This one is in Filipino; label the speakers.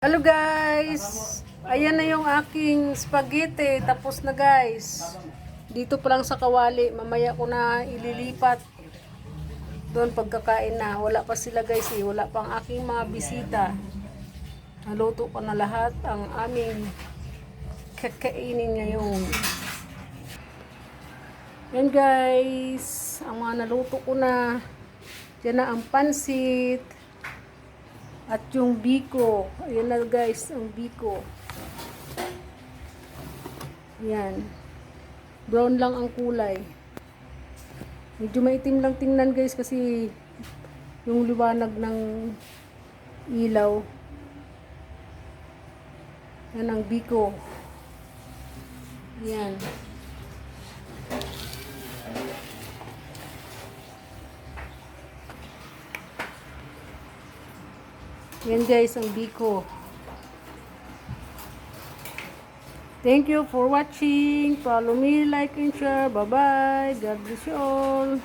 Speaker 1: Hello guys! Ayan na yung aking spaghetti. Tapos na guys. Dito pa lang sa kawali. Mamaya ko na ililipat. Doon pagkakain na. Wala pa sila guys eh. Wala pang aking mga bisita. Naluto ko na lahat ang aming kakainin ngayon. Yan guys. Ang mga naluto ko na. Diyan na ang pansit. At yung biko. Ayan na guys, ang biko. Ayan. Brown lang ang kulay. Medyo maitim lang tingnan guys kasi yung liwanag ng ilaw. Yan ang biko. Ayan. Yan guys, ang biko. Thank you for watching. Follow me, like and share. Bye-bye. God bless you all.